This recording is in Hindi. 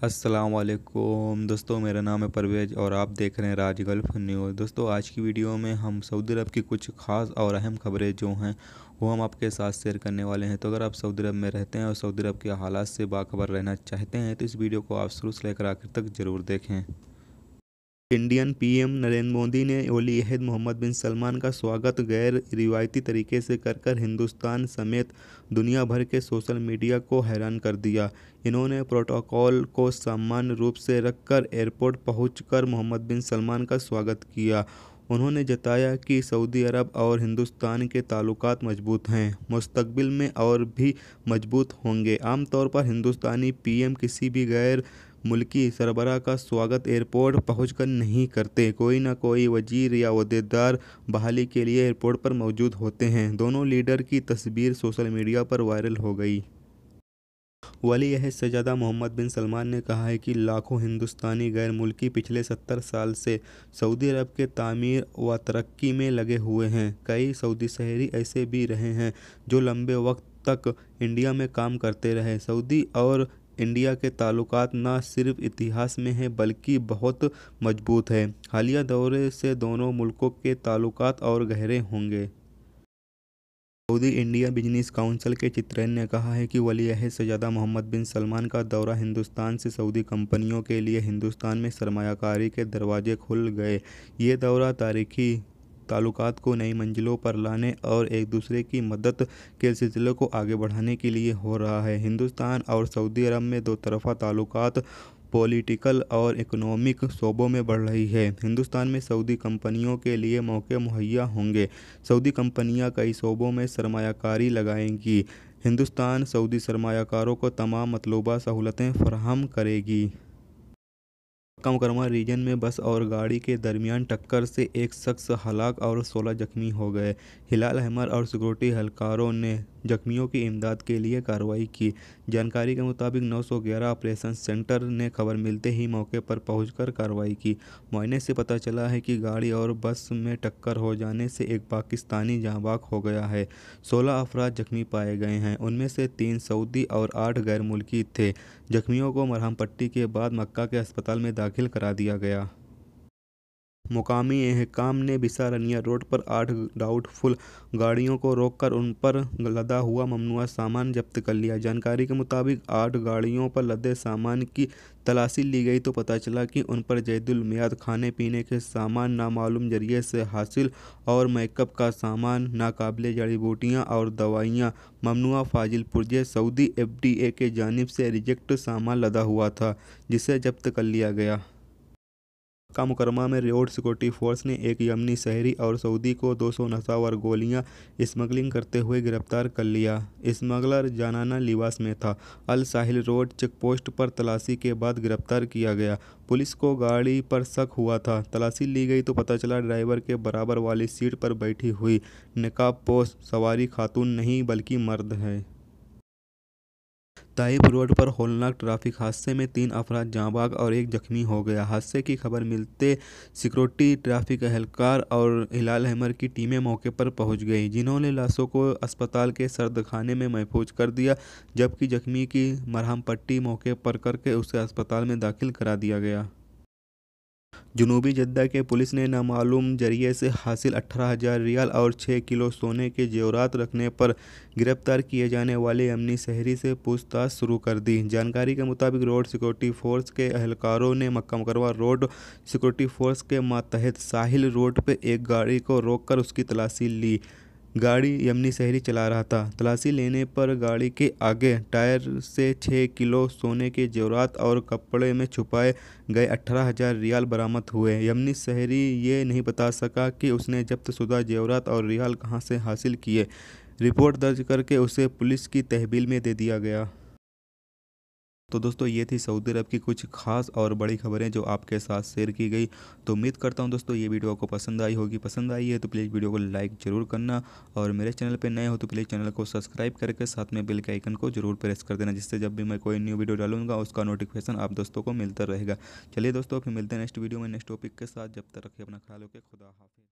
अस्सलाम वालेकुम दोस्तों, मेरा नाम है परवेज़ और आप देख रहे हैं राज गल्फ न्यूज़। दोस्तों, आज की वीडियो में हम सऊदी अरब की कुछ ख़ास और अहम खबरें जो हैं वो हम आपके साथ शेयर करने वाले हैं। तो अगर आप सऊदी अरब में रहते हैं और सऊदी अरब के हालात से बाखबर रहना चाहते हैं तो इस वीडियो को आप शुरू से लेकर आखिर तक ज़रूर देखें। इंडियन पीएम नरेंद्र मोदी ने वली अहद मोहम्मद बिन सलमान का स्वागत गैर रिवायती तरीके से कर हिंदुस्तान समेत दुनिया भर के सोशल मीडिया को हैरान कर दिया। इन्होंने प्रोटोकॉल को सामान्य रूप से रखकर एयरपोर्ट पहुंचकर मोहम्मद बिन सलमान का स्वागत किया। उन्होंने जताया कि सऊदी अरब और हिंदुस्तान के ताल्लुकात मजबूत हैं, मुस्तकबिल में और भी मजबूत होंगे। आमतौर पर हिंदुस्तानी पीएम किसी भी गैर मुल्की सरबराह का स्वागत एयरपोर्ट पहुंचकर नहीं करते। कोई ना कोई वजीर या ओहदेदार बहाली के लिए एयरपोर्ट पर मौजूद होते हैं। दोनों लीडर की तस्वीर सोशल मीडिया पर वायरल हो गई। वली अहद शहजादा मोहम्मद बिन सलमान ने कहा है कि लाखों हिंदुस्तानी गैर मुल्की पिछले 70 साल से सऊदी अरब के तामीर व तरक्की में लगे हुए हैं। कई सऊदी शहरी ऐसे भी रहे हैं जो लंबे वक्त तक इंडिया में काम करते रहे। सऊदी और इंडिया के ताल्लुकात न सिर्फ इतिहास में है बल्कि बहुत मजबूत है। हालिया दौरे से दोनों मुल्कों के ताल्लुकात और गहरे होंगे। सऊदी इंडिया बिजनेस काउंसिल के चित्रेन ने कहा है कि वली अहद शहजादा मोहम्मद बिन सलमान का दौरा हिंदुस्तान से सऊदी कंपनियों के लिए हिंदुस्तान में सरमायाकारी के दरवाजे खुल गए। ये दौरा तारीखी ताल्लुकात को नई मंजिलों पर लाने और एक दूसरे की मदद के सिलसिले को आगे बढ़ाने के लिए हो रहा है। हिंदुस्तान और सऊदी अरब में दो तरफ़ा ताल्लुकात पॉलिटिकल और इकोनॉमिक शोबों में बढ़ रही है। हिंदुस्तान में सऊदी कंपनियों के लिए मौके मुहैया होंगे। सऊदी कंपनियां कई शोबों में सरमायाकारी लगाएंगी। हिंदुस्तान सऊदी सरमायाकारों को तमाम मतलूबा सहूलतें फराहम करेगी। मक्का मुकर्रमा रीजन में बस और गाड़ी के दरमियान टक्कर से एक शख्स हलाक और 16 जख्मी हो गए। हिलाल अहमर और सिक्योरिटी एहलकारों ने जख्मियों की इमदाद के लिए कार्रवाई की। जानकारी के मुताबिक 911 ऑपरेशन सेंटर ने खबर मिलते ही मौके पर पहुंचकर कार्रवाई की। मुआयने से पता चला है कि गाड़ी और बस में टक्कर हो जाने से एक पाकिस्तानी जाँ बाक हो गया है। 16 अफराद जख्मी पाए गए हैं, उनमें से 3 सऊदी और 8 गैर मुल्की थे। जख्मियों को मरहम पट्टी के बाद मक्का के अस्पताल में दाखिल करा दिया गया। मुकामी एहकाम ने बिसारनिया रोड पर 8 डाउटफुल गाड़ियों को रोककर उन पर लदा हुआ ममनुआ सामान जब्त कर लिया। जानकारी के मुताबिक 8 गाड़ियों पर लदे सामान की तलाशी ली गई तो पता चला कि उन पर जैदुल मियाद खाने पीने के सामान, नामालूम जरिए से हासिल और मेकअप का सामान, नाकाबिले जड़ी बूटियाँ और दवाइयाँ, ममनुआ फाजिल पुर्जे सऊदी FDA के जानिब से रिजेक्ट सामान लदा हुआ था, जिसे जब्त कर लिया गया। मक्का मुकर्रमा में रोड सिक्योरिटी फोर्स ने एक यमनी शहरी और सऊदी को 200 नशावर गोलियां स्मगलिंग करते हुए गिरफ्तार कर लिया। स्मगलर जानाना लिबास में था। अल साहिल रोड चेकपोस्ट पर तलाशी के बाद गिरफ्तार किया गया। पुलिस को गाड़ी पर शक हुआ था। तलाशी ली गई तो पता चला ड्राइवर के बराबर वाली सीट पर बैठी हुई नकाबपोश सवारी खातून नहीं बल्कि मर्द है। ताइफ रोड पर होलनाक ट्रैफिक हादसे में 3 अफराद जाँ बाग और 1 जख्मी हो गया। हादसे की खबर मिलते सिक्योरिटी, ट्रैफिक एहलकार और हिलाल अहमर की टीमें मौके पर पहुंच गई, जिन्होंने लाशों को अस्पताल के सर्द खाने में महफूज कर दिया, जबकि जख्मी की मरहम पट्टी मौके पर करके उसे अस्पताल में दाखिल करा दिया गया। जुनूबी जद्दा के पुलिस ने नामालूम जरिए से हासिल 18,000 रियाल और 6 किलो सोने के जेवरात रखने पर गिरफ्तार किए जाने वाले यमनी शहरी से पूछताछ शुरू कर दी। जानकारी के मुताबिक रोड सिक्योरिटी फोर्स के एहलकारों ने मक्का मुकर्रमा रोड सिक्योरिटी फोर्स के मातहत साहिल रोड पर एक गाड़ी को रोककर उसकी तलाशी ली। गाड़ी यमनी शहरी चला रहा था। तलाशी लेने पर गाड़ी के आगे टायर से 6 किलो सोने के जेवरात और कपड़े में छुपाए गए 18,000 रियाल बरामद हुए। यमनी शहरी ये नहीं बता सका कि उसने जब्त शुदा जेवरात और रियाल कहां से हासिल किए। रिपोर्ट दर्ज करके उसे पुलिस की तहवील में दे दिया गया। तो दोस्तों, ये थी सऊदी अरब की कुछ खास और बड़ी खबरें जो आपके साथ शेयर की गई। तो उम्मीद करता हूँ दोस्तों ये वीडियो आपको पसंद आई होगी। पसंद आई है तो प्लीज़ वीडियो को लाइक ज़रूर करना और मेरे चैनल पे नए हो तो प्लीज़ चैनल को सब्सक्राइब करके साथ में बेल के आइकन को जरूर प्रेस कर देना, जिससे जब भी मैं कोई न्यू वीडियो डालूंगा उसका नोटिफिकेशन आप दोस्तों को मिलता रहेगा। चलिए दोस्तों, फिर मिलते हैं नेक्स्ट वीडियो में नेक्स्ट टॉपिक के साथ। जब तक रखिए अपना ख्याल, रखिए। खुदा हाफिज़।